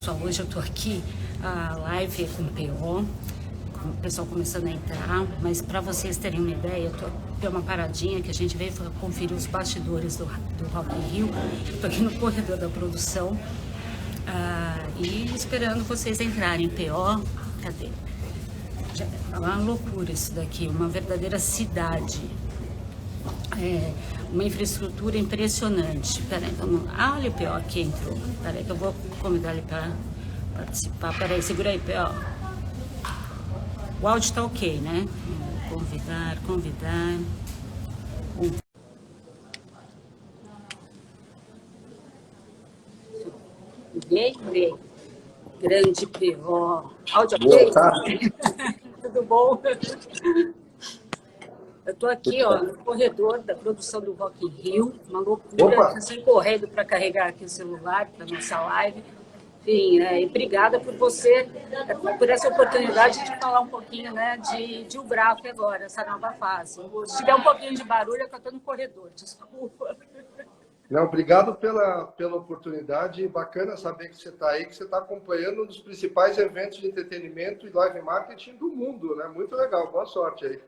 Pessoal, hoje eu estou aqui, a live é com o PO, com o pessoal começando a entrar, mas para vocês terem uma ideia, deu uma paradinha que a gente veio conferir os bastidores do Rock in Rio. Estou aqui no corredor da produção e esperando vocês entrarem. PO, cadê? É uma loucura isso daqui, uma verdadeira cidade. Uma infraestrutura impressionante. Peraí, vamos. Olha o PO aqui entrou. Peraí, que eu vou convidar ele para participar. Peraí, segura aí, PO. O áudio tá ok, né? Convidar. Liguei. Grande PO. Áudio ok? Boa tarde. Tudo bom? Eu estou aqui, no corredor da produção do Rock in Rio, uma loucura, estou correndo para carregar aqui o celular para nossa live. Enfim, e obrigada por você, por essa oportunidade de falar um pouquinho, né, de UBRAF agora, essa nova fase. Se tiver um pouquinho de barulho, é que eu estou no corredor, desculpa. Não, obrigado pela oportunidade. Bacana saber que você está aí, que você está acompanhando um dos principais eventos de entretenimento e live marketing do mundo, né? Muito legal, boa sorte aí.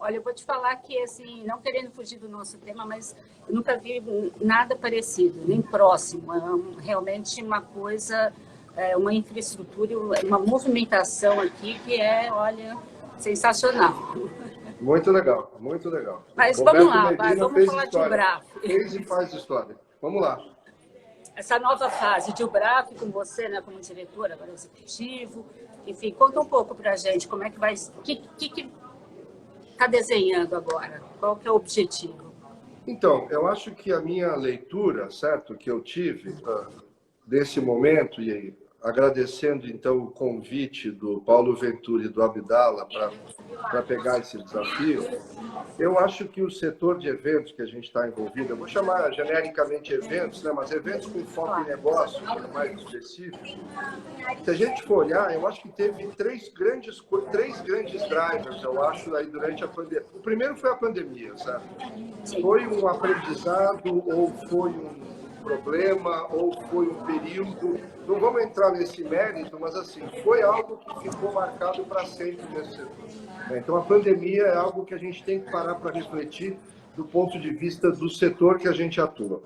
Olha, eu vou te falar que, assim, não querendo fugir do nosso tema, mas eu nunca vi nada parecido, nem próximo. É realmente uma coisa, uma infraestrutura, uma movimentação aqui que é, olha, sensacional. Muito legal, muito legal. Mas Roberto vamos lá, Medina vamos falar de UBRAF. Fez e faz história. Vamos lá. Essa nova fase de UBRAF com você, né, como diretor, agora executivo, enfim, conta um pouco para a gente como é que vai... O que está desenhando agora? Qual que é o objetivo? Então, eu acho que a minha leitura, certo, que eu tive desse momento, e aí, agradecendo então o convite do Paulo Ventura e do Abdala para pegar esse desafio, eu acho que o setor de eventos que a gente está envolvido, eu vou chamar genericamente eventos, né, mas eventos com foco em negócio, que é mais específico. Se a gente for olhar, eu acho que teve três grandes drivers, eu acho, aí durante a pandemia. O primeiro foi a pandemia, sabe? Foi um aprendizado, ou foi um problema, ou foi um período. Não vamos entrar nesse mérito, mas assim, foi algo que ficou marcado para sempre nesse setor. Então, a pandemia é algo que a gente tem que parar para refletir do ponto de vista do setor que a gente atua.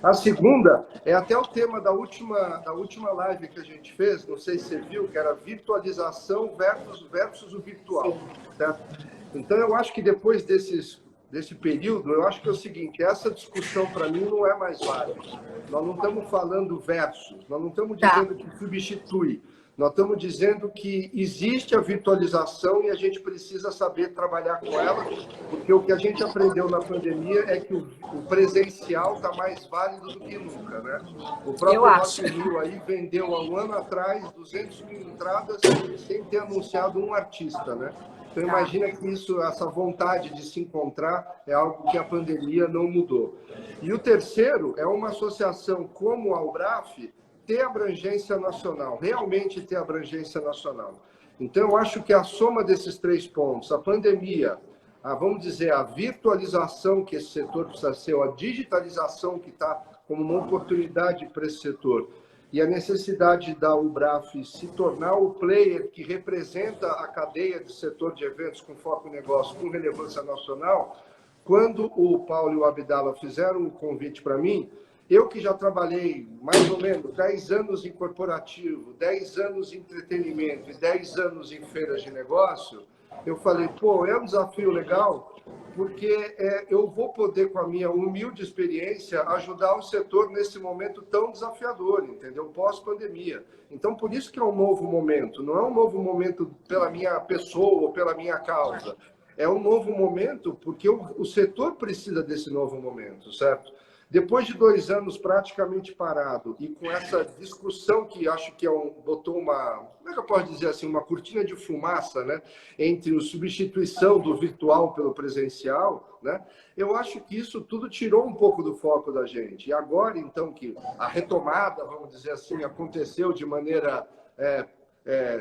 A segunda é até o tema da última live que a gente fez, não sei se você viu, que era virtualização versus o virtual. Certo? Então, eu acho que depois desse período, eu acho que é o seguinte, essa discussão para mim não é mais válida. Nós não estamos falando versus, nós não estamos dizendo que substitui. Nós estamos dizendo que existe a virtualização e a gente precisa saber trabalhar com ela, porque o que a gente aprendeu na pandemia é que o presencial está mais válido do que nunca, né? O próprio Rock in Rio aí vendeu há um ano atrás 200 mil entradas sem ter anunciado um artista, né? Então imagina que essa vontade de se encontrar é algo que a pandemia não mudou. E o terceiro é uma associação como a UBRAF, ter abrangência nacional, realmente ter abrangência nacional. Então, eu acho que a soma desses três pontos, a pandemia, vamos dizer, a virtualização que esse setor precisa ser, a digitalização que está como uma oportunidade para esse setor, e a necessidade da UBRAF se tornar o player que representa a cadeia do setor de eventos com foco em negócio, com relevância nacional, quando o Paulo e o Abdala fizeram o convite para mim, eu que já trabalhei mais ou menos 10 anos em corporativo, 10 anos em entretenimento e 10 anos em feiras de negócio, eu falei, pô, é um desafio legal, porque eu vou poder, com a minha humilde experiência, ajudar o setor nesse momento tão desafiador, entendeu? Pós-pandemia. Então, por isso que é um novo momento. Não é um novo momento pela minha pessoa ou pela minha causa. É um novo momento porque o setor precisa desse novo momento, certo? Depois de 2 anos praticamente parado e com essa discussão que acho que botou como é que eu posso dizer assim, uma cortina de fumaça, né, entre a substituição do virtual pelo presencial, né, eu acho que isso tudo tirou um pouco do foco da gente. E agora, então, que a retomada, vamos dizer assim, aconteceu de maneira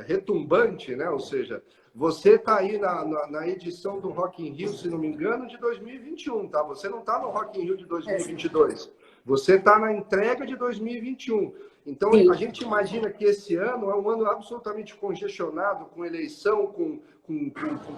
retumbante, né, ou seja, você está aí na edição do Rock in Rio, se não me engano, de 2021, tá? Você não está no Rock in Rio de 2022. Você está na entrega de 2021. Então, Sim. a gente imagina que esse ano é um ano absolutamente congestionado, com eleição, com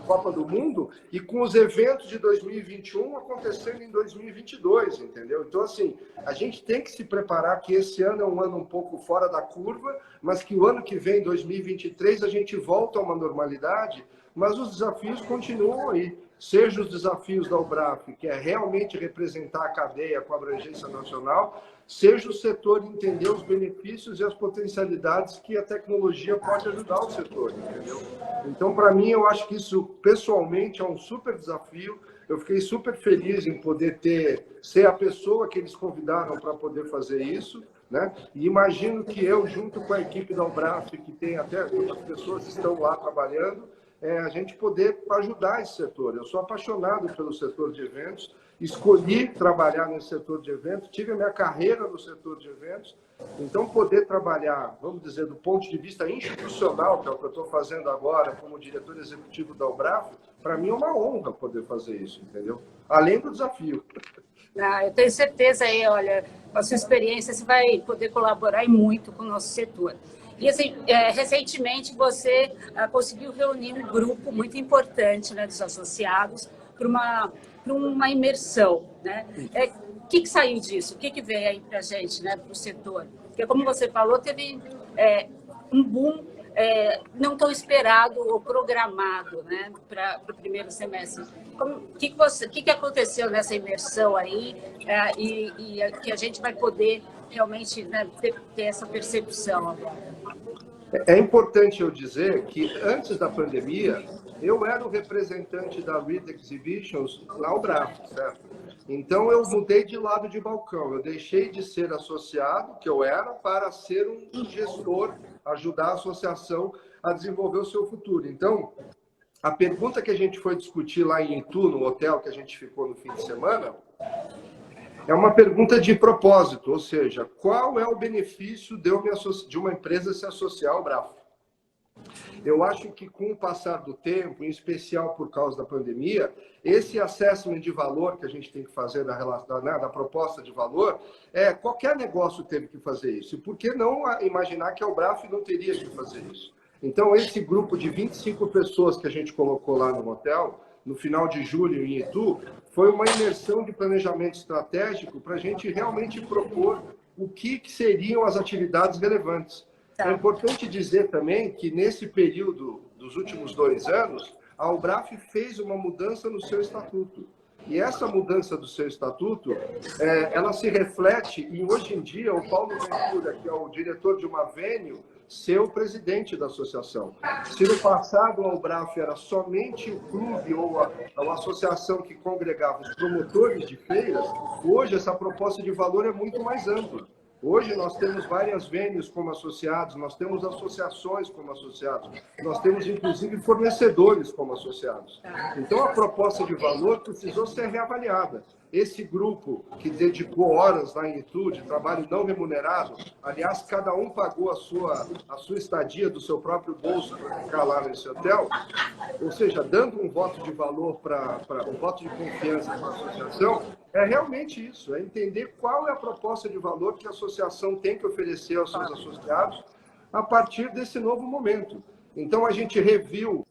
Copa do Mundo e com os eventos de 2021 acontecendo em 2022, entendeu? Então, assim, a gente tem que se preparar que esse ano é um ano um pouco fora da curva, mas que o ano que vem, 2023, a gente volta a uma normalidade, mas os desafios continuam aí. Seja os desafios da UBRAF, que é realmente representar a cadeia com abrangência nacional, seja o setor entender os benefícios e as potencialidades que a tecnologia pode ajudar o setor, entendeu? Então, para mim, eu acho que isso, pessoalmente, é um super desafio. Eu fiquei super feliz em poder ser a pessoa que eles convidaram para poder fazer isso, né? E imagino que eu, junto com a equipe da UBRAF, que tem até outras pessoas que estão lá trabalhando, a gente poder ajudar esse setor. Eu sou apaixonado pelo setor de eventos, escolhi trabalhar nesse setor de eventos, tive a minha carreira no setor de eventos, então poder trabalhar, vamos dizer, do ponto de vista institucional, que é o que eu estou fazendo agora como diretor executivo da UBRAF, para mim é uma honra poder fazer isso, entendeu? Além do desafio. Eu tenho certeza aí, olha, com a sua experiência, você vai poder colaborar muito com o nosso setor. E, assim, recentemente você conseguiu reunir um grupo muito importante, né, dos associados para uma imersão, né? O que saiu disso? O que veio aí para a gente, né, para o setor? Porque, como você falou, teve um boom não tão esperado ou programado, né, para o primeiro semestre. O que aconteceu nessa imersão aí e que a gente vai poder realmente, né, ter essa percepção agora? É importante eu dizer que, antes da pandemia, eu era o representante da Reed Exhibitions na UBRAF, certo? Então, eu mudei de lado de balcão. Eu deixei de ser associado, que eu era, para ser um gestor, ajudar a associação a desenvolver o seu futuro. Então, a pergunta que a gente foi discutir lá em Itu, no hotel que a gente ficou no fim de semana, é uma pergunta de propósito, ou seja, qual é o benefício de uma empresa se associar ao BRAF? Eu acho que com o passar do tempo, em especial por causa da pandemia, esse assessment de valor que a gente tem que fazer da proposta de valor, qualquer negócio teve que fazer isso. E por que não imaginar que a UBRAF não teria que fazer isso? Então, esse grupo de 25 pessoas que a gente colocou lá no hotel, no final de julho em Itu, foi uma imersão de planejamento estratégico para a gente realmente propor o que seriam as atividades relevantes. É importante dizer também que, nesse período dos últimos 2 anos, a UBRAF fez uma mudança no seu estatuto. E essa mudança do seu estatuto, ela se reflete em, hoje em dia, o Paulo Ventura, que é o diretor de uma venue, ser o presidente da associação. Se no passado a UBRAF era somente o clube ou a associação que congregava os promotores de feiras, hoje essa proposta de valor é muito mais ampla. Hoje nós temos várias venues como associados, nós temos associações como associados, nós temos inclusive fornecedores como associados. Então a proposta de valor precisou ser reavaliada. Esse grupo que dedicou horas lá em Itu, de trabalho não remunerado, aliás, cada um pagou a sua estadia do seu próprio bolso para ficar lá nesse hotel, ou seja, dando um voto de valor, um voto de confiança para a associação, é realmente isso, é entender qual é a proposta de valor que a associação tem que oferecer aos seus associados a partir desse novo momento. Então, a gente reviu,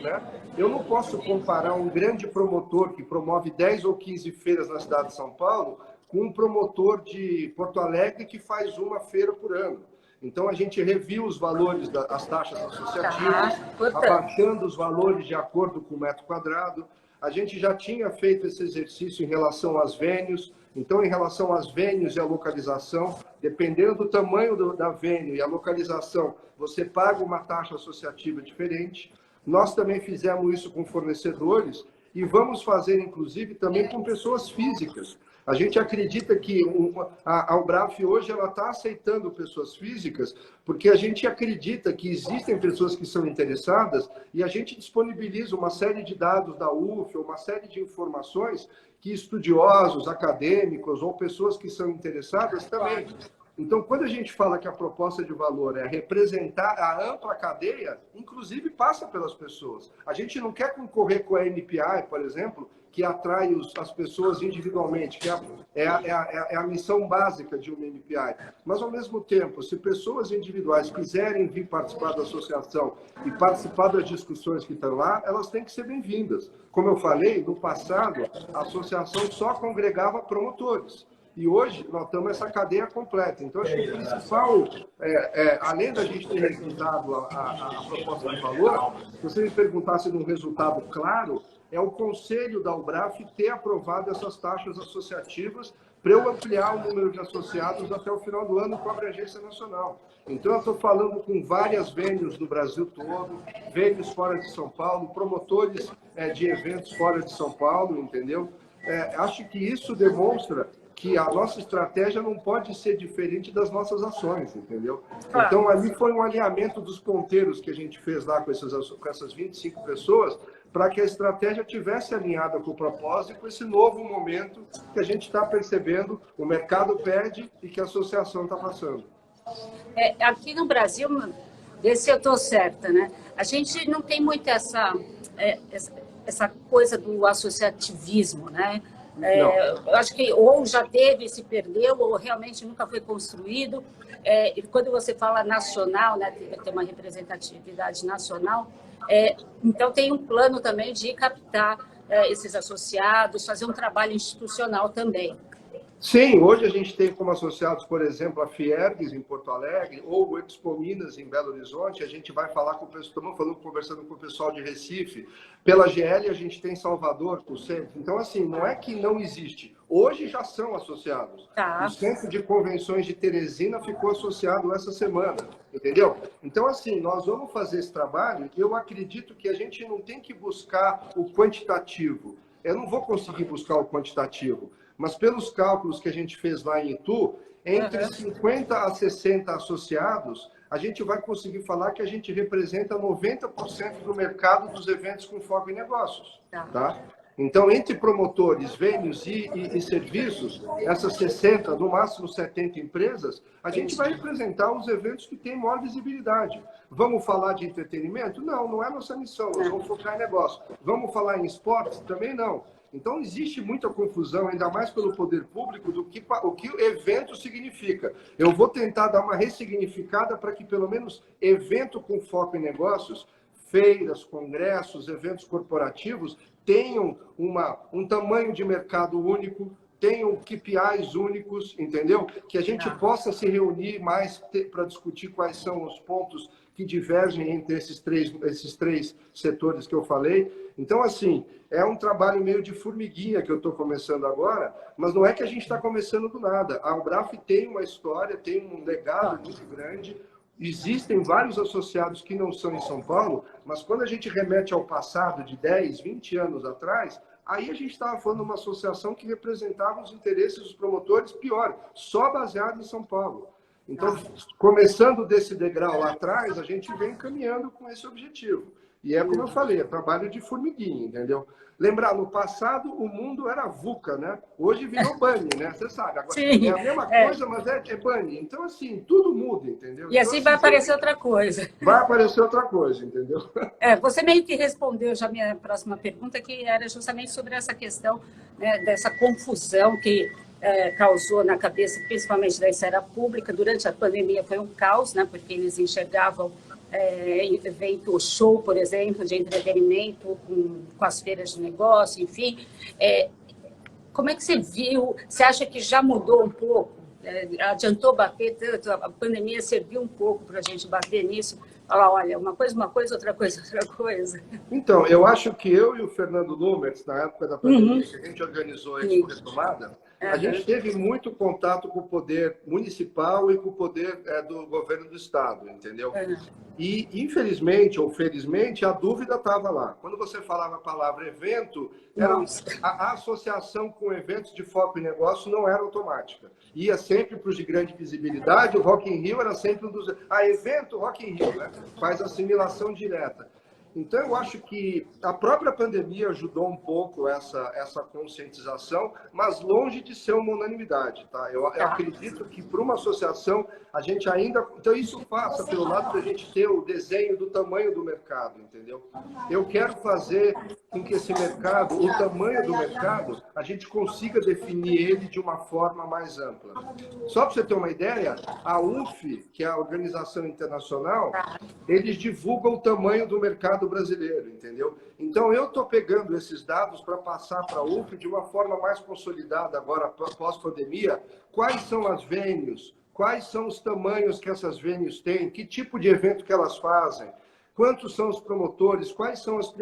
né? Eu não posso comparar um grande promotor que promove 10 ou 15 feiras na cidade de São Paulo com um promotor de Porto Alegre que faz uma feira por ano. Então, a gente reviu os valores das taxas associativas, abaixando os valores de acordo com o metro quadrado. A gente já tinha feito esse exercício em relação às venues. Então, em relação às venues e à localização, dependendo do tamanho da venue e a localização, você paga uma taxa associativa diferente. Nós também fizemos isso com fornecedores e vamos fazer, inclusive, também com pessoas físicas. A gente acredita que a UBRAF hoje está aceitando pessoas físicas porque a gente acredita que existem pessoas que são interessadas e a gente disponibiliza uma série de dados da UF, uma série de informações que estudiosos, acadêmicos ou pessoas que são interessadas também Então, quando a gente fala que a proposta de valor é representar a ampla cadeia, inclusive passa pelas pessoas. A gente não quer concorrer com a NPI, por exemplo, que atrai as pessoas individualmente, que é a missão básica de uma NPI. Mas, ao mesmo tempo, se pessoas individuais quiserem vir participar da associação e participar das discussões que estão lá, elas têm que ser bem-vindas. Como eu falei, no passado, a associação só congregava promotores. E hoje nós estamos essa cadeia completa. Então, acho que o principal, além da gente ter revisado a proposta de valor, se você me perguntasse de um resultado claro, é o Conselho da UBRAF ter aprovado essas taxas associativas para eu ampliar o número de associados até o final do ano com a abrangência nacional. Então, eu estou falando com várias venues do Brasil todo, venues fora de São Paulo, promotores de eventos fora de São Paulo, entendeu? Acho que isso demonstra que a nossa estratégia não pode ser diferente das nossas ações, entendeu? Claro. Então, ali foi um alinhamento dos ponteiros que a gente fez lá com essas 25 pessoas, para que a estratégia tivesse alinhada com o propósito, com esse novo momento que a gente está percebendo, o mercado pede e que a associação está passando. Aqui no Brasil, vê se eu estou certa, né? A gente não tem muito essa coisa do associativismo, né? Eu acho que ou já teve e se perdeu, ou realmente nunca foi construído. E quando você fala nacional, né, tem uma representatividade nacional, então tem um plano também de captar esses associados, fazer um trabalho institucional também. Sim, hoje a gente tem como associados, por exemplo, a Fiergues em Porto Alegre ou o Expo Minas em Belo Horizonte. A gente vai falar com o pessoal, estamos conversando com o pessoal de Recife. Pela GL a gente tem Salvador, o centro. Então, assim, não é que não existe. Hoje já são associados. Tá. O Centro de Convenções de Teresina ficou associado essa semana, entendeu? Então, assim, nós vamos fazer esse trabalho e eu acredito que a gente não tem que buscar o quantitativo. Eu não vou conseguir buscar o quantitativo. Mas pelos cálculos que a gente fez lá em Itu, entre 50 a 60 associados, a gente vai conseguir falar que a gente representa 90% do mercado dos eventos com foco em negócios. Tá? Então, entre promotores, venues e serviços, essas 60, no máximo 70 empresas, a gente vai representar os eventos que têm maior visibilidade. Vamos falar de entretenimento? Não, não é nossa missão, nós vamos focar em negócio. Vamos falar em esportes? Também não. Então, existe muita confusão, ainda mais pelo poder público, do que o que o evento significa. Eu vou tentar dar uma ressignificada para que, pelo menos, evento com foco em negócios, feiras, congressos, eventos corporativos, tenham um tamanho de mercado único, tenham KPIs únicos, entendeu? Que a gente possa se reunir mais para discutir quais são os pontos que divergem entre esses três setores que eu falei. Então, assim, é um trabalho meio de formiguinha que eu estou começando agora, mas não é que a gente está começando do nada. A UBRAF tem uma história, tem um legado muito grande. Existem vários associados que não são em São Paulo, mas quando a gente remete ao passado de 10, 20 anos atrás, aí a gente estava falando de uma associação que representava os interesses dos promotores, pior, só baseado em São Paulo. Então, começando desse degrau lá atrás, a gente vem caminhando com esse objetivo. E é como eu falei, é trabalho de formiguinha, entendeu? Lembrar, no passado o mundo era VUCA, né? Hoje virou BANI, né? Você sabe, agora é a mesma coisa, mas é BANI. Então, assim, tudo muda, entendeu? E assim, vai aparecer outra coisa. Vai aparecer outra coisa, entendeu? Você meio que respondeu já a minha próxima pergunta, que era justamente sobre essa questão, né, dessa confusão que causou na cabeça, principalmente da esfera pública. Durante a pandemia foi um caos, né? Porque eles enxergavam evento show, por exemplo, de entretenimento com as feiras de negócio, enfim. Como é que você viu? Você acha que já mudou um pouco? Adiantou bater tanto? A pandemia serviu um pouco para a gente bater nisso? Falar, olha, uma coisa, outra coisa, outra coisa. Então, eu acho que eu e o Fernando Lumertz, na época da pandemia, que a gente organizou a Expo Retomada, a gente teve muito contato com o poder municipal e com o poder do governo do estado, entendeu? E, infelizmente ou felizmente, a dúvida estava lá. Quando você falava a palavra evento, a associação com eventos de foco em negócio não era automática. Ia sempre para os de grande visibilidade, o Rock in Rio era sempre um dos... evento Rock in Rio, né? Faz assimilação direta. Então, eu acho que a própria pandemia ajudou um pouco essa conscientização, mas longe de ser uma unanimidade. Tá? Eu acredito que, para uma associação, a gente ainda... Então, isso passa pelo lado da gente ter o desenho do tamanho do mercado, entendeu? Eu quero fazer com que esse mercado, o tamanho do mercado, a gente consiga definir ele de uma forma mais ampla. Só para você ter uma ideia, a UF, que é a Organização Internacional, eles divulgam o tamanho do mercado brasileiro, entendeu? Então, eu estou pegando esses dados para passar para a UF de uma forma mais consolidada agora, pós-pandemia, quais são as venues, quais são os tamanhos que essas venues têm, que tipo de evento que elas fazem, quantos são os promotores, quais são as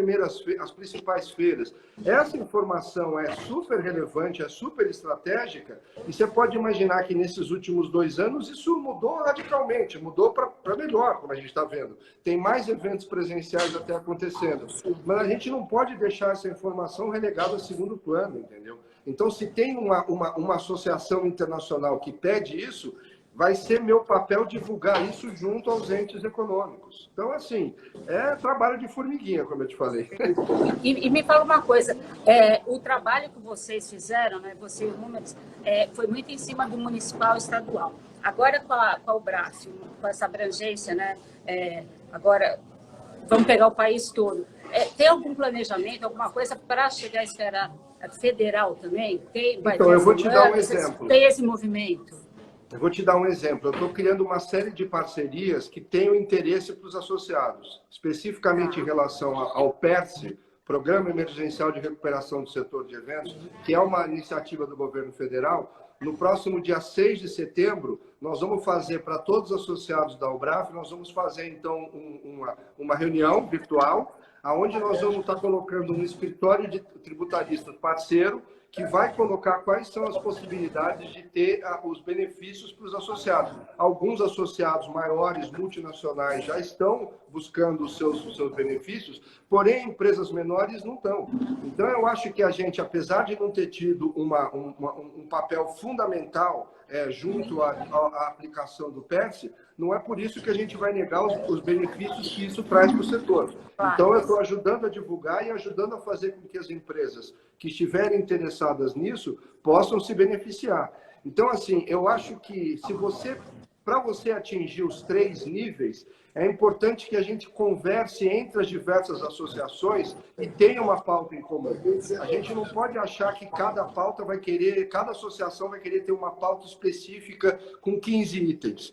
principais feiras. Essa informação é super relevante, é super estratégica, e você pode imaginar que nesses últimos 2 anos isso mudou radicalmente, mudou para melhor, como a gente está vendo. Tem mais eventos presenciais até acontecendo, mas a gente não pode deixar essa informação relegada a segundo plano, entendeu? Então, se tem uma associação internacional que pede isso, vai ser meu papel divulgar isso junto aos entes econômicos. Então, assim, é trabalho de formiguinha, como eu te falei. E me fala uma coisa, o trabalho que vocês fizeram, né, você e o Números, foi muito em cima do municipal e estadual. Agora, com a UBRAF, com essa abrangência, né, agora vamos pegar o país todo, tem algum planejamento, alguma coisa para chegar à esfera federal também? Então, eu vou te dar um exemplo. Tem esse movimento? Eu vou te dar um exemplo. Eu estou criando uma série de parcerias que tenham interesse para os associados, especificamente em relação ao PERSE, Programa Emergencial de Recuperação do Setor de Eventos, que é uma iniciativa do governo federal. No próximo dia 6 de setembro, nós vamos fazer para todos os associados da UBRAF, nós vamos fazer, então, uma reunião virtual, onde nós vamos estar colocando um escritório de tributaristas parceiro, que vai colocar quais são as possibilidades de ter os benefícios para os associados. Alguns associados maiores, multinacionais, já estão buscando os seus benefícios, porém, empresas menores não estão. Então, eu acho que a gente, apesar de não ter tido um papel fundamental junto à aplicação do PERSE, não é por isso que a gente vai negar os benefícios que isso traz para o setor. Então, eu estou ajudando a divulgar e ajudando a fazer com que as empresas que estiverem interessadas nisso possam se beneficiar. Então, assim, eu acho que para você atingir os 3 níveis, é importante que a gente converse entre as diversas associações e tenha uma pauta em comum. A gente não pode achar que cada associação vai querer ter uma pauta específica com 15 itens.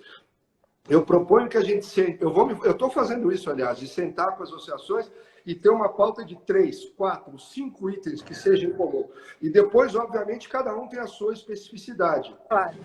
Eu proponho que a gente eu estou fazendo isso, aliás, de sentar com as associações e ter uma pauta de 3, 4, 5 itens que sejam em comum. E depois, obviamente, cada um tem a sua especificidade. Claro.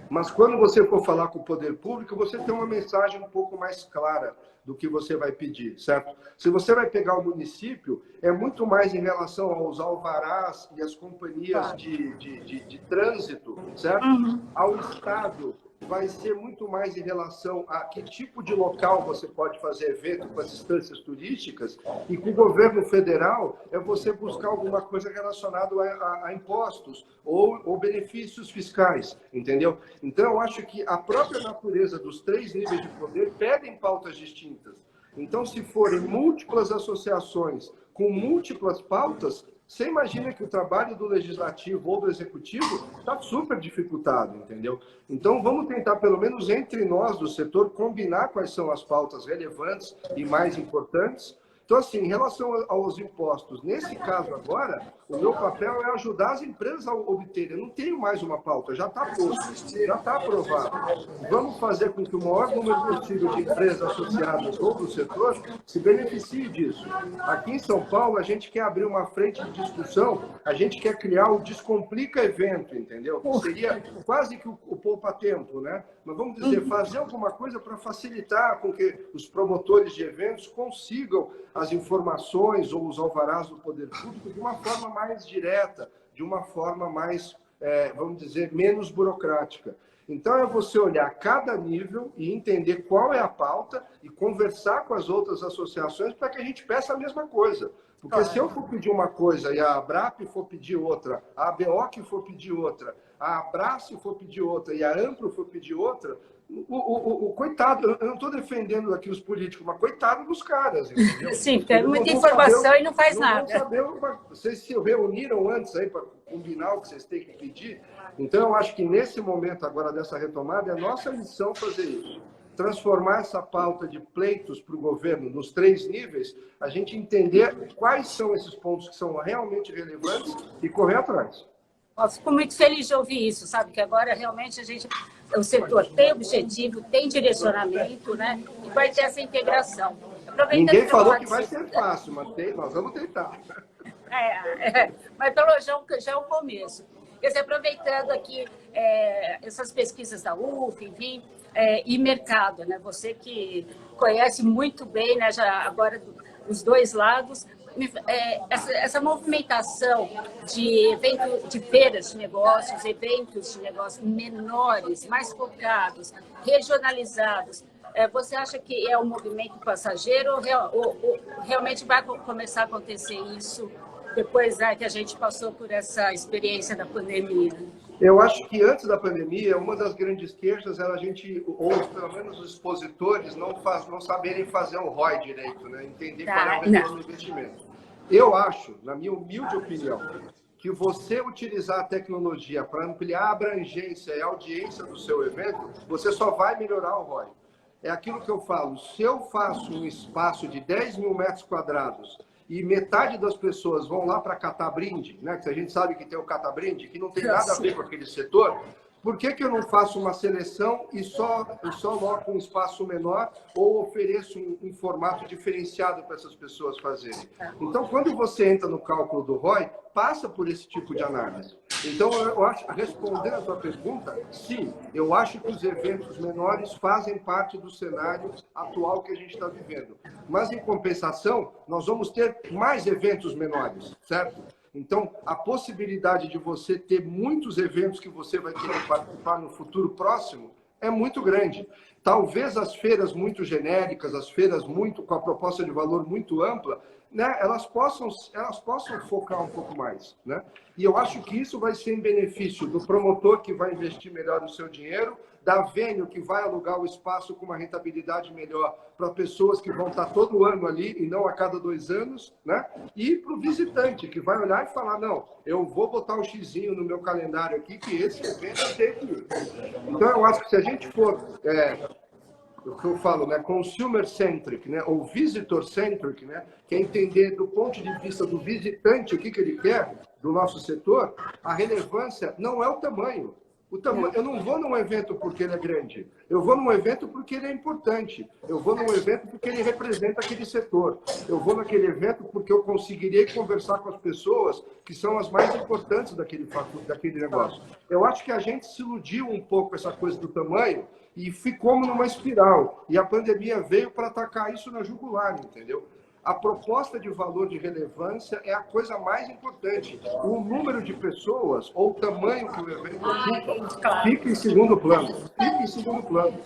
Mas quando você for falar com o poder público, você tem uma mensagem um pouco mais clara do que você vai pedir, certo? Se você vai pegar o município, é muito mais em relação aos alvarás e as companhias de trânsito, certo? Ao Estado, vai ser muito mais em relação a que tipo de local você pode fazer evento com as instâncias turísticas, e com o governo federal é você buscar alguma coisa relacionada a impostos ou benefícios fiscais, entendeu? Então, eu acho que a própria natureza dos 3 níveis de poder pedem pautas distintas. Então, se forem múltiplas associações com múltiplas pautas, você imagina que o trabalho do legislativo ou do executivo está super dificultado, entendeu? Então, vamos tentar, pelo menos entre nós do setor, combinar quais são as pautas relevantes e mais importantes. Então, assim, em relação aos impostos, nesse caso agora, o meu papel é ajudar as empresas a obterem. Eu não tenho mais uma pauta, já está posto, já está aprovado. Vamos fazer com que o maior número possível de empresas associadas ou do setor se beneficie disso. Aqui em São Paulo, a gente quer abrir uma frente de discussão, a gente quer criar o Descomplica Evento, entendeu? Seria quase que o poupa-tempo, né? Mas vamos dizer, fazer alguma coisa para facilitar com que os promotores de eventos consigam as informações ou os alvarás do poder público de uma forma mais direta, de uma forma mais, vamos dizer, menos burocrática. Então, é você olhar cada nível e entender qual é a pauta e conversar com as outras associações para que a gente peça a mesma coisa. Porque se eu for pedir uma coisa e a ABRAP for pedir outra, a ABOC for pedir outra, a Abrace for pedir outra e a Ampro for pedir pedir outra, o coitado, eu não estou defendendo aqui os políticos, mas coitado dos caras, entendeu? Sim, tem muita informação e não faz nada. Vocês se reuniram antes aí para combinar o que vocês têm que pedir. Então, eu acho que nesse momento agora dessa retomada, é nossa missão fazer isso. Transformar essa pauta de pleitos para o governo nos 3 níveis, a gente entender quais são esses pontos que são realmente relevantes e correr atrás. Eu fico muito feliz de ouvir isso, sabe? Que agora realmente o setor tem objetivo, tem direcionamento, né? E vai ter essa integração. Ninguém falou que vai ser fácil, mas nós vamos tentar. Mas já é um começo. Quer dizer, aproveitando aqui essas pesquisas da UF, enfim, e mercado, né? Você que conhece muito bem, né? Já agora os 2 lados, essa movimentação de feiras de negócios, eventos de negócios menores, mais focados, regionalizados, você acha que é um movimento passageiro ou realmente vai começar a acontecer isso depois que a gente passou por essa experiência da pandemia? Eu acho que antes da pandemia, uma das grandes queixas era a gente, ou pelo menos os expositores, não saberem fazer o ROI direito, né? Entender qual é o retorno do investimento. Eu acho, na minha humilde opinião, que você utilizar a tecnologia para ampliar a abrangência e a audiência do seu evento, você só vai melhorar o ROI. É aquilo que eu falo, se eu faço um espaço de 10 mil metros quadrados e metade das pessoas vão lá para catar brinde, né? Que a gente sabe que tem o catar brinde, que não tem nada a ver com aquele setor, por que eu não faço uma seleção e só coloco um espaço menor ou ofereço um formato diferenciado para essas pessoas fazerem? Então, quando você entra no cálculo do ROI, passa por esse tipo de análise. Então, eu acho, respondendo a sua pergunta, sim, eu acho que os eventos menores fazem parte do cenário atual que a gente está vivendo. Mas, em compensação, nós vamos ter mais eventos menores, certo? Então, a possibilidade de você ter muitos eventos que você vai querer participar no futuro próximo é muito grande. Talvez as feiras muito genéricas, as feiras com a proposta de valor muito ampla, né, elas possam focar um pouco mais, né? E eu acho que isso vai ser em benefício do promotor que vai investir melhor o seu dinheiro, da Venue que vai alugar o espaço com uma rentabilidade melhor para pessoas que vão estar todo ano ali e não a cada 2 anos, né? E para o visitante que vai olhar e falar, não, eu vou botar um xizinho no meu calendário aqui que esse evento tem que ir. Então eu acho que se a gente for o que eu falo, né, consumer-centric, né, ou visitor-centric, né, que é entender do ponto de vista do visitante o que ele quer do nosso setor, a relevância não é o tamanho. Eu não vou num evento porque ele é grande, eu vou num evento porque ele é importante, eu vou num evento porque ele representa aquele setor, eu vou naquele evento porque eu conseguirei conversar com as pessoas que são as mais importantes daquele negócio. Eu acho que a gente se iludiu um pouco com essa coisa do tamanho e ficou numa espiral, e a pandemia veio para atacar isso na jugular, entendeu? A proposta de valor de relevância é a coisa mais importante. O número de pessoas ou o tamanho que o evento ocupa fica em segundo plano. Fica em segundo plano.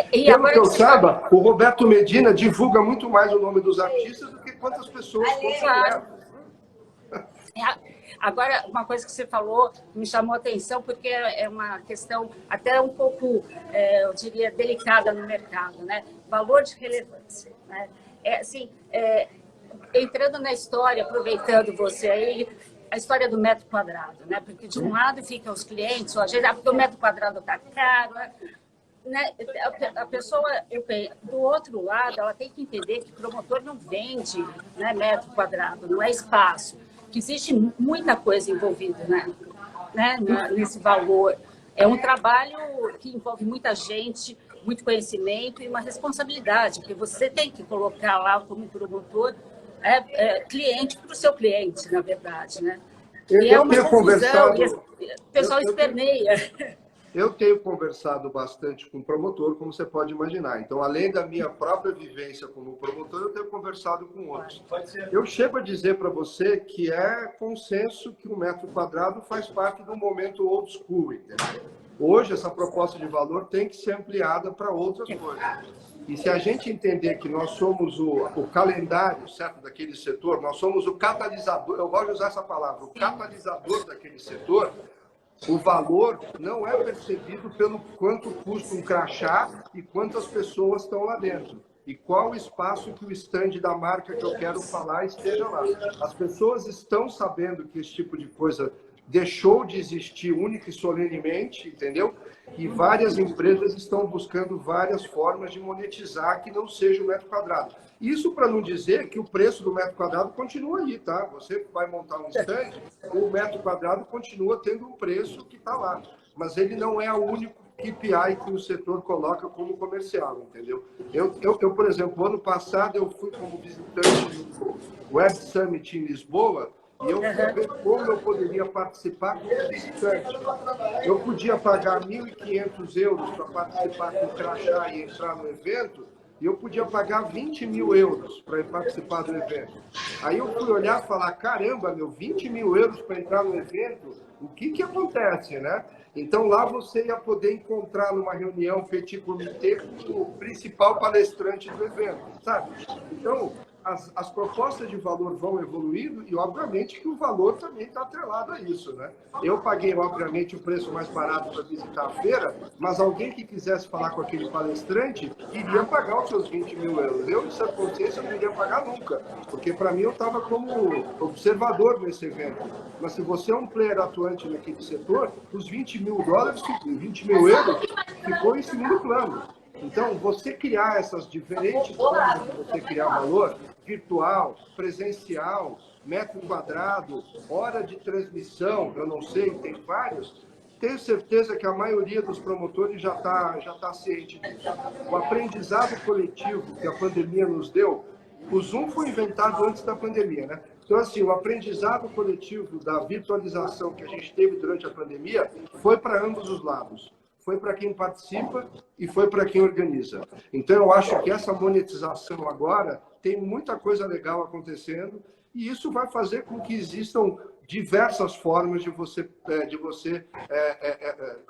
Pelo que eu saiba, o Roberto Medina divulga muito mais o nome dos artistas do que quantas pessoas consideram. Agora, uma coisa que você falou me chamou a atenção, porque é uma questão até um pouco, eu diria, delicada no mercado, né? Valor de relevância, né? Entrando na história, aproveitando você aí, a história do metro quadrado, né? Porque de um lado ficam os clientes, porque o metro quadrado está caro, né? A pessoa, do outro lado, ela tem que entender que o promotor não vende, né, metro quadrado, não é espaço, que existe muita coisa envolvida, né, nesse valor. É um trabalho que envolve muita gente, muito conhecimento e uma responsabilidade, porque você tem que colocar lá como promotor cliente para o seu cliente, na verdade, né? E é uma confusão, e o pessoal esperneia. Eu tenho conversado bastante com o promotor, como você pode imaginar. Então, além da minha própria vivência como promotor, eu tenho conversado com outros. Eu chego a dizer para você que é consenso que o metro quadrado faz parte do momento old school, entendeu? Hoje, essa proposta de valor tem que ser ampliada para outras coisas. E se a gente entender que nós somos o calendário, certo, daquele setor, nós somos o catalisador, eu gosto de usar essa palavra, o catalisador daquele setor, O valor não é percebido pelo quanto custa um crachá e quantas pessoas estão lá dentro. E qual o espaço que o stand da marca que eu quero falar esteja lá. As pessoas estão sabendo que esse tipo de coisa deixou de existir única e solenemente, entendeu? E várias empresas estão buscando várias formas de monetizar que não seja o metro quadrado. Isso para não dizer que o preço do metro quadrado continua aí, tá? Você vai montar um stand, o metro quadrado continua tendo um preço que está lá. Mas ele não é o único KPI que o setor coloca como comercial, entendeu? Eu, por exemplo, ano passado eu fui como visitante do Web Summit em Lisboa, e eu fui ver como eu poderia participar como visitante. Eu podia pagar 1.500 euros para participar com o crachá e entrar no evento, e eu podia pagar 20 mil euros para participar do evento. Aí eu fui olhar e falar, caramba, 20 mil euros para entrar no evento, o que acontece, né? Então lá você ia poder encontrar numa reunião petit comité o principal palestrante do evento, sabe? Então, as propostas de valor vão evoluindo e, obviamente, que o valor também está atrelado a isso, né? Eu paguei, obviamente, o preço mais barato para visitar a feira, mas alguém que quisesse falar com aquele palestrante iria pagar os seus 20 mil euros. Eu, de certa consciência, não iria pagar nunca, porque, para mim, eu estava como observador nesse evento. Mas se você é um player atuante naquele setor, os 20 mil dólares, 20 mil euros, ficou em segundo plano. Então, você criar essas diferentes formas de você criar valor, virtual, presencial, metro quadrado, hora de transmissão, eu não sei, tem vários, tenho certeza que a maioria dos promotores já tá ciente disso. O aprendizado coletivo que a pandemia nos deu, o Zoom foi inventado antes da pandemia, né? Então, assim, o aprendizado coletivo da virtualização que a gente teve durante a pandemia foi para ambos os lados. Foi para quem participa e foi para quem organiza. Então, eu acho que essa monetização agora tem muita coisa legal acontecendo e isso vai fazer com que existam diversas formas de você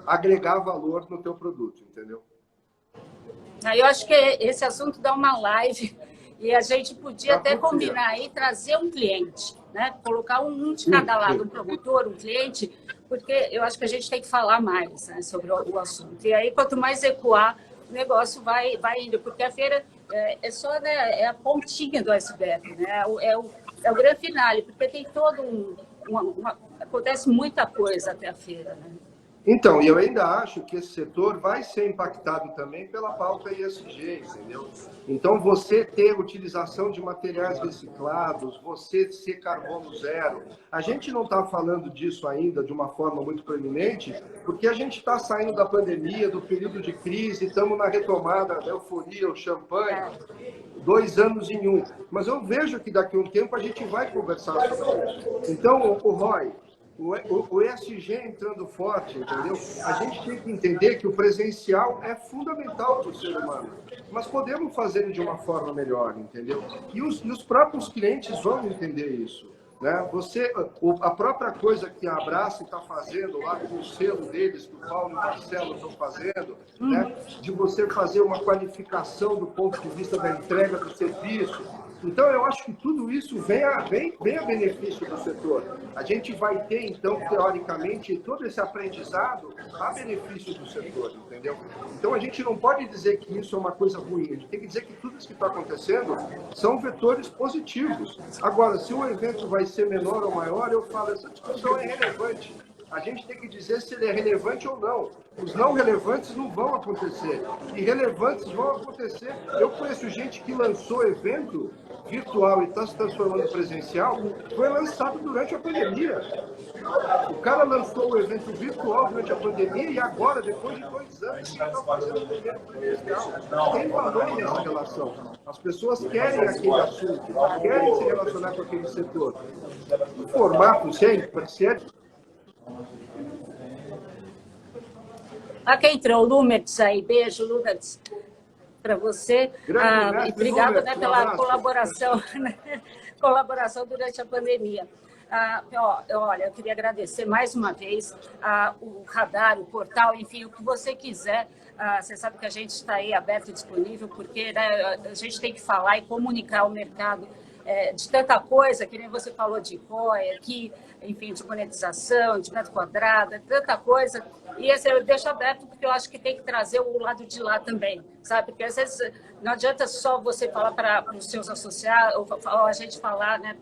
agregar valor no teu produto, entendeu? Aí eu acho que esse assunto dá uma live e a gente podia até combinar aí, trazer um cliente, né? Colocar um de cada lado, um promotor, um cliente, porque eu acho que a gente tem que falar mais, né, sobre o assunto. E aí, quanto mais ecoar, o negócio vai indo, porque a feira é só, né, é a pontinha do iceberg, né? É o grande finale, porque tem todo acontece muita coisa até a feira, né? Então, e eu ainda acho que esse setor vai ser impactado também pela pauta ESG, entendeu? Então, você ter utilização de materiais reciclados, você ser carbono zero. A gente não está falando disso ainda de uma forma muito proeminente, porque a gente está saindo da pandemia, do período de crise, estamos na retomada da euforia, o champanhe, 2 anos em um. Mas eu vejo que daqui a um tempo a gente vai conversar sobre isso. Então, o Roy, o ESG entrando forte, entendeu? A gente tem que entender que o presencial é fundamental para o ser humano, mas podemos fazer de uma forma melhor, entendeu? E os próprios clientes vão entender isso, né? A própria coisa que a Abraço está fazendo lá com o selo deles, que o Paulo e o Marcelo estão fazendo, né? De você fazer uma qualificação do ponto de vista da entrega do serviço. Então, eu acho que tudo isso vem a benefício do setor. A gente vai ter, então, teoricamente, todo esse aprendizado a benefício do setor, entendeu? Então, a gente não pode dizer que isso é uma coisa ruim. A gente tem que dizer que tudo isso que está acontecendo são vetores positivos. Agora, se o evento vai ser menor ou maior, eu falo, essa discussão é relevante. A gente tem que dizer se ele é relevante ou não. Os não relevantes não vão acontecer. E relevantes vão acontecer. Eu conheço gente que lançou evento virtual e está se transformando em presencial, foi lançado durante a pandemia. O cara lançou o evento virtual durante a pandemia e agora, depois de 2 anos, ele está fazendo o evento presencial. Tem valor nessa relação. As pessoas querem aquele assunto, querem se relacionar com aquele setor. O formato sempre, Aqui entrou o Lumertz aí. Beijo, Lumertz, para você. E obrigado, né, pela colaboração, né? Colaboração durante a pandemia. Olha, eu queria agradecer mais uma vez o radar, o portal, enfim, o que você quiser. Você sabe que a gente está aí aberto e disponível, porque, né, a gente tem que falar e comunicar ao mercado de tanta coisa, que nem você falou de ROI aqui, enfim, de monetização, de metro quadrado, tanta coisa. E assim, eu deixo aberto porque eu acho que tem que trazer o lado de lá também, sabe? Porque às vezes não adianta só você falar para os seus associados, ou a gente falar, né,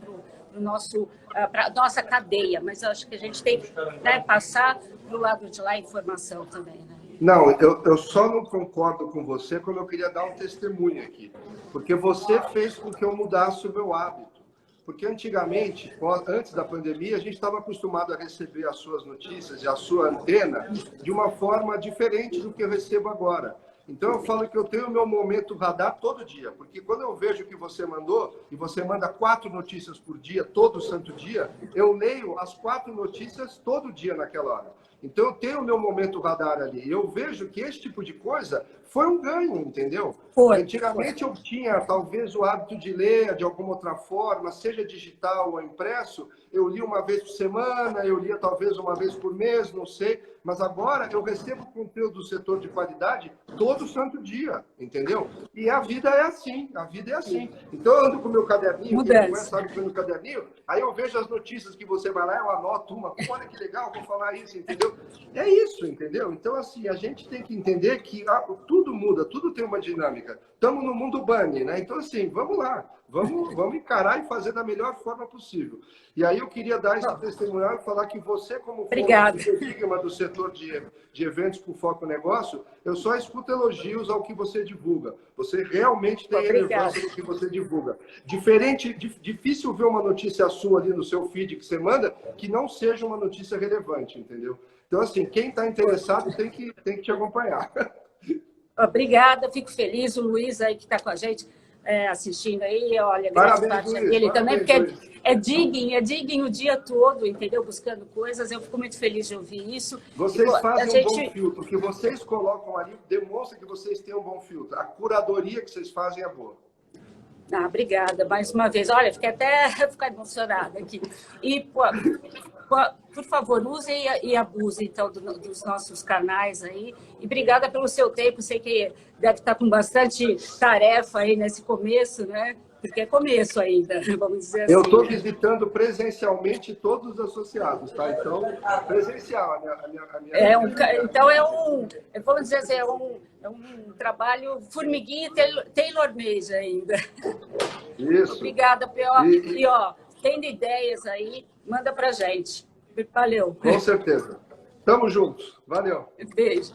para a nossa cadeia, mas eu acho que a gente tem que, né, passar para o lado de lá a informação também, né? Não, eu só não concordo com você quando eu queria dar um testemunho aqui. Porque você fez com que eu mudasse o meu hábito. Porque antigamente, antes da pandemia, a gente estava acostumado a receber as suas notícias e a sua antena de uma forma diferente do que eu recebo agora. Então eu falo que eu tenho o meu momento radar todo dia, porque quando eu vejo o que você mandou, e você manda 4 notícias por dia, todo santo dia, eu leio as 4 notícias todo dia naquela hora. Então eu tenho o meu momento radar ali. Eu vejo que esse tipo de coisa foi um ganho, entendeu? Antigamente eu tinha talvez o hábito de ler de alguma outra forma, seja digital ou impresso. Eu li uma vez por semana, eu lia talvez uma vez por mês, não sei. Mas agora eu recebo conteúdo do setor de qualidade todo santo dia, entendeu? E a vida é assim, a vida é assim. Então eu ando com o meu caderninho, quem me conhece sabe que eu ando com o caderninho, aí eu vejo as notícias que você vai lá, eu anoto uma, olha que legal, vou falar isso, entendeu? É isso, entendeu? Então, assim, a gente tem que entender que tudo muda, tudo tem uma dinâmica. Estamos no mundo bunny, né? Então, assim, vamos lá, vamos encarar e fazer da melhor forma possível. E aí eu queria dar esse testemunhal e falar que você, como enigma do setor de eventos com foco no negócio, eu só escuto elogios ao que você divulga. Você realmente tem relevância no que você divulga. Difícil ver uma notícia sua ali no seu feed que você manda que não seja uma notícia relevante, entendeu? Então, assim, quem está interessado tem que te acompanhar. Obrigada, fico feliz. O Luiz aí que está com a gente assistindo aí, olha, grande parte dele também, porque é digging o dia todo, entendeu? Buscando coisas. Eu fico muito feliz de ouvir isso. Vocês fazem um bom filtro. O que vocês colocam ali demonstra que vocês têm um bom filtro. A curadoria que vocês fazem é boa. Obrigada, mais uma vez. Olha, fiquei até emocionada aqui. E, por favor, usem e abusem, então, dos nossos canais aí. E obrigada pelo seu tempo. Sei que deve estar com bastante tarefa aí nesse começo, né? Porque é começo ainda, vamos dizer assim. Eu estou visitando presencialmente todos os associados, tá? Então, presencial. Vamos dizer assim, é um trabalho formiguinha e tailor-made ainda. Isso. Obrigada, P.O. E, tendo ideias aí, manda pra gente. Valeu. Com certeza. Tamo juntos. Valeu. Beijo.